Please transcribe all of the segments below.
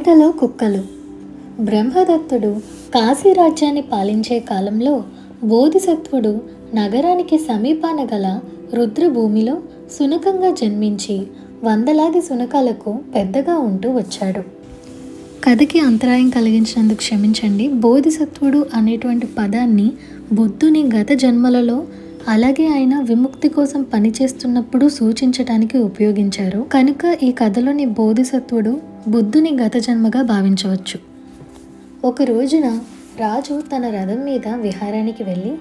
కోటలో కుక్కలు. బ్రహ్మదత్తుడు కాశీరాజ్యాన్ని పాలించే కాలంలో బోధిసత్వుడు నగరానికి సమీపాన గల రుద్రభూమిలో సునకంగా జన్మించి వందలాది సునకాలకు పెద్దగా ఉంటూ వచ్చాడు. కథకి అంతరాయం కలిగించినందుకు క్షమించండి. బోధిసత్వుడు అనేటువంటి పదాన్ని బుద్ధుని గత జన్మలలో అలాగే ఆయన విముక్తి కోసం పనిచేస్తున్నప్పుడు సూచించటానికి ఉపయోగించారు. కనుక ఈ కథలోని బోధిసత్వుడు బుద్ధుని గత జన్మగా భావించవచ్చు. ఒక రోజున రాజు తన రథం మీద విహారానికి వెళ్ళి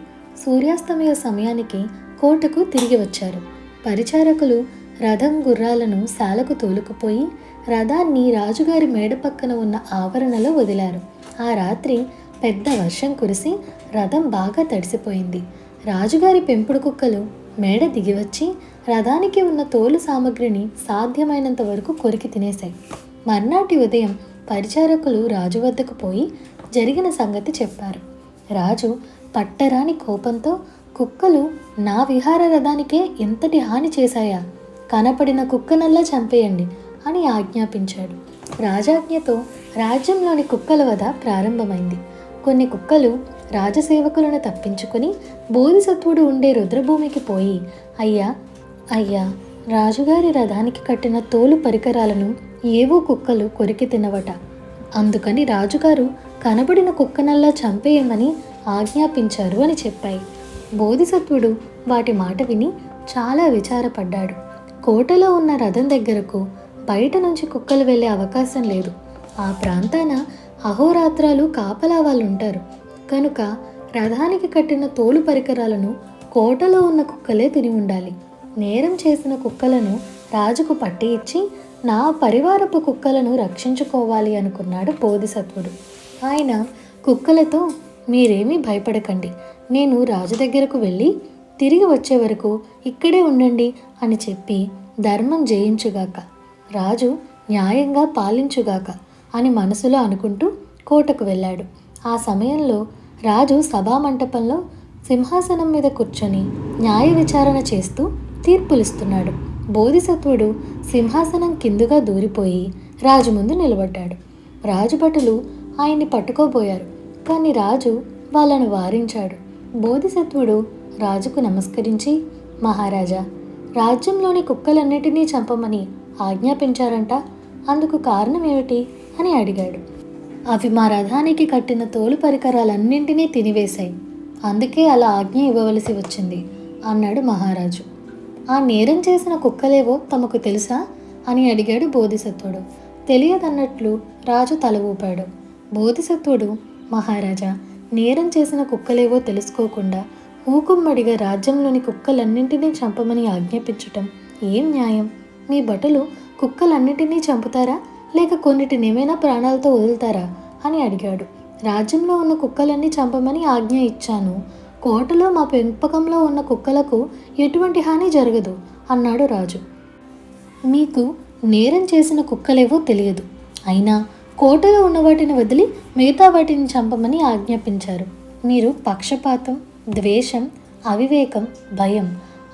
సూర్యాస్తమయ సమయానికి కోటకు తిరిగి వచ్చారు. పరిచారకులు రథం గుర్రాలను శాలకు తోలుకుపోయి రథాన్ని రాజుగారి మేడ పక్కన ఉన్న ఆవరణలో వదిలారు. ఆ రాత్రి పెద్ద వర్షం కురిసి రథం బాగా తడిసిపోయింది. రాజుగారి పెంపుడు కుక్కలు మేడ దిగివచ్చి రథానికి ఉన్న తోలు సామగ్రిని సాధ్యమైనంత వరకు కొరికి తినేశాయి. మర్నాటి ఉదయం పరిచారకులు రాజు వద్దకు పోయి జరిగిన సంగతి చెప్పారు. రాజు పట్టరాని కోపంతో, కుక్కలు నా విహార రథానికే ఇంతటి హాని చేశాయా? కనపడిన కుక్కనల్లా చంపేయండి అని ఆజ్ఞాపించాడు. రాజాజ్ఞతో రాజ్యంలోని కుక్కల వధ ప్రారంభమైంది. కొన్ని కుక్కలు రాజసేవకులను తప్పించుకొని బోధిసత్వుడు ఉండే రుద్రభూమికి పోయి, అయ్యా రాజుగారి రథానికి కట్టిన తోలు పరికరాలను ఏవో కుక్కలు కొరికి తినవట. అందుకని రాజుగారు కనబడిన కుక్కనల్లా చంపేయమని ఆజ్ఞాపించారు అని చెప్పాయి. బోధిసత్వుడు వాటి మాట విని చాలా విచారపడ్డాడు. కోటలో ఉన్న రథం దగ్గరకు బయట నుంచి కుక్కలు వెళ్ళే అవకాశం లేదు. ఆ ప్రాంతాన అహోరాత్రాలు కాపలా వాళ్ళు ఉంటారు. కనుక రథానికి కట్టిన తోలు పరికరాలను కోటలో ఉన్న కుక్కలే తిని ఉండాలి. నేరం చేసిన కుక్కలను రాజుకు పట్టి ఇచ్చి నా పరివారపు కుక్కలను రక్షించుకోవాలి అనుకున్నాడు బోధిసత్వుడు. ఆయన కుక్కలతో, మీరేమీ భయపడకండి, నేను రాజు దగ్గరకు వెళ్ళి తిరిగి వచ్చే వరకు ఇక్కడే ఉండండి అని చెప్పి ధర్మం జయించుగాక, రాజు న్యాయంగా పాలించుగాక అని మనసులో అనుకుంటూ కోటకు వెళ్ళాడు. ఆ సమయంలో రాజు సభామంటపంలో సింహాసనం మీద కూర్చొని న్యాయ విచారణ చేస్తూ తీర్పులిస్తున్నాడు. బోధిసత్వుడు సింహాసనం కిందుగా దూరిపోయి రాజు ముందు నిలబడ్డాడు. రాజుభటులు ఆయన్ని పట్టుకోబోయారు. కానీ రాజు వాళ్ళను వారించాడు. బోధిసత్వుడు రాజుకు నమస్కరించి, మహారాజా, రాజ్యంలోని కుక్కలన్నిటినీ చంపమని ఆజ్ఞాపించారంట, అందుకు కారణం ఏమిటి అని అడిగాడు. అవి మా రథానికి కట్టిన తోలు పరికరాలన్నింటినీ తినివేశాయి, అందుకే అలా ఆజ్ఞ ఇవ్వవలసి వచ్చింది అన్నాడు మహారాజు. ఆ నేరం చేసిన కుక్కలేవో తమకు తెలుసా అని అడిగాడు బోధిసత్వుడు. తెలియదన్నట్లు రాజు తల ఊపాడు. బోధిసత్వుడు, మహారాజా, నేరం చేసిన కుక్కలేవో తెలుసుకోకుండా మూకుమ్మడిగా రాజ్యంలోని కుక్కలన్నింటినీ చంపమని ఆజ్ఞాపించటం ఏం న్యాయం? మీ భటులు కుక్కలన్నింటినీ చంపుతారా, లేక కొన్నిటినేమైనా ప్రాణాలతో వదులుతారా అని అడిగాడు. రాజ్యంలో ఉన్న కుక్కలన్నీ చంపమని ఆజ్ఞ ఇచ్చాను. కోటలో మా పెంపకంలో ఉన్న కుక్కలకు ఎటువంటి హాని జరగదు అన్నాడు రాజు. మీకు నేరం చేసిన కుక్కలేవో తెలియదు, అయినా కోటలో ఉన్న వాటిని వదిలి మిగతా వాటిని చంపమని ఆజ్ఞాపించారు. మీరు పక్షపాతం, ద్వేషం, అవివేకం, భయం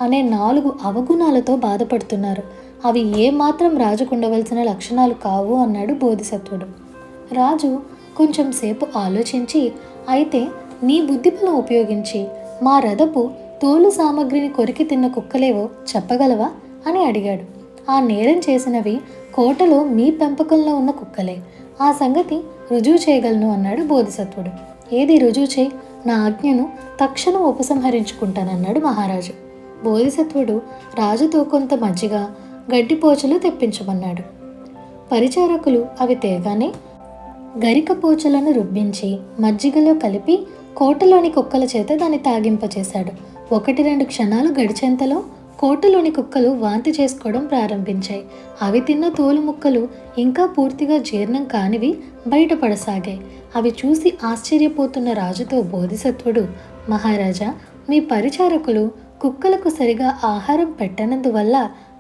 అనే 4 అవగుణాలతో బాధపడుతున్నారు. అవి ఏమాత్రం రాజుకుండవలసిన లక్షణాలు కావు అన్నాడు బోధిసత్వుడు. రాజు కొంచెం సేపు ఆలోచించి, అయితే నీ బుద్ధిబలం ఉపయోగించి మా రథపు తోలు సామగ్రిని కొరికి తిన్న కుక్కలేవో చెప్పగలవా అని అడిగాడు. ఆ నేరం చేసినవి కోటలో మీ పెంపకంలో ఉన్న కుక్కలే, ఆ సంగతి రుజువు చేయగలను అన్నాడు బోధిసత్వుడు. ఏది రుజువు చేయి, నా ఆజ్ఞను తక్షణం ఉపసంహరించుకుంటానన్నాడు మహారాజు. బోధిసత్వుడు రాజుతో కొంత మజ్జిగ, గడ్డిపోచలు తెప్పించమన్నాడు. పరిచారకులు అవి తేగానే గరికపోచలను రుబ్బించి మజ్జిగలో కలిపి కోటలోని కుక్కల చేత దాన్ని తాగింపచేశాడు. 1-2 క్షణాలు గడిచేంతలో కోటలోని కుక్కలు వాంతి చేసుకోవడం ప్రారంభించాయి. అవి తిన్న తోలు ముక్కలు ఇంకా పూర్తిగా జీర్ణం కానివి బయటపడసాగాయి. అవి చూసి ఆశ్చర్యపోతున్న రాజుతో బోధిసత్వుడు, మహారాజా, మీ పరిచారకులు కుక్కలకు సరిగా ఆహారం పెట్టనందువల్ల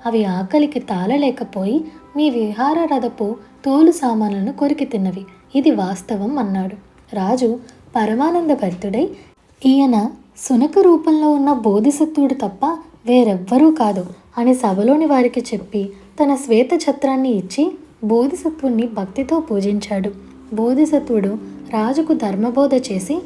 అవి ఆకలికి తాళలేకపోయి మీ విహార రథపు తోలు సామాన్లను కొరికి తిన్నవి, ఇది వాస్తవం అన్నాడు. రాజు పరమానంద భరితుడై, ఈయన సునక రూపంలో ఉన్న బోధిసత్వుడు తప్ప వేరెవ్వరూ కాదు అని సభలోని వారికి చెప్పి తన శ్వేత ఛత్రాన్ని ఇచ్చి బోధిసత్వుణ్ణి భక్తితో పూజించాడు. బోధిసత్వుడు రాజుకు ధర్మబోధ చేసి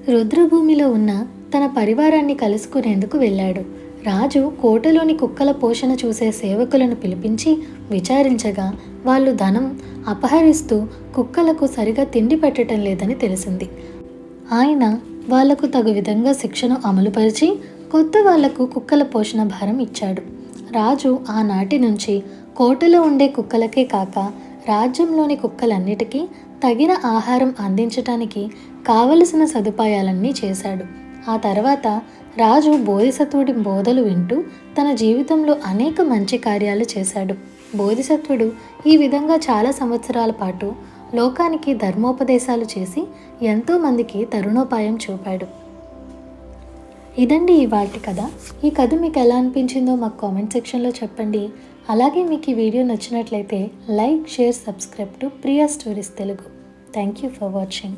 రుద్రభూమిలో ఉన్న తన పరివారాన్ని కలుసుకునేందుకు వెళ్ళాడు. రాజు కోటలోని కుక్కల పోషణ చూసే సేవకులను పిలిపించి విచారించగా వాళ్ళు ధనం అపహరిస్తూ కుక్కలకు సరిగా తిండి పెట్టడం లేదని తెలిసింది. ఆయన వాళ్లకు తగు విధంగా శిక్షను అమలుపరిచి కొత్త వాళ్లకు కుక్కల పోషణ భారం ఇచ్చాడు. రాజు ఆనాటి నుంచి కోటలో ఉండే కుక్కలకే కాక రాజ్యంలోని కుక్కలన్నిటికీ తగిన ఆహారం అందించటానికి కావలసిన సదుపాయాలన్నీ చేశాడు. ఆ తర్వాత రాజు బోధిసత్వుడి బోధలు వింటూ తన జీవితంలో అనేక మంచి కార్యాలు చేశాడు. బోధిసత్వుడు ఈ విధంగా చాలా సంవత్సరాల పాటు లోకానికి ధర్మోపదేశాలు చేసి ఎంతోమందికి తరుణోపాయం చూపాడు. ఇదండి ఇవాల్టి కథ. ఈ కథ మీకు ఎలా అనిపించిందో మాకు కామెంట్ సెక్షన్లో చెప్పండి. అలాగే మీకు ఈ వీడియో నచ్చినట్లయితే like, share, subscribe to Priya stories Telugu. Thank you for watching.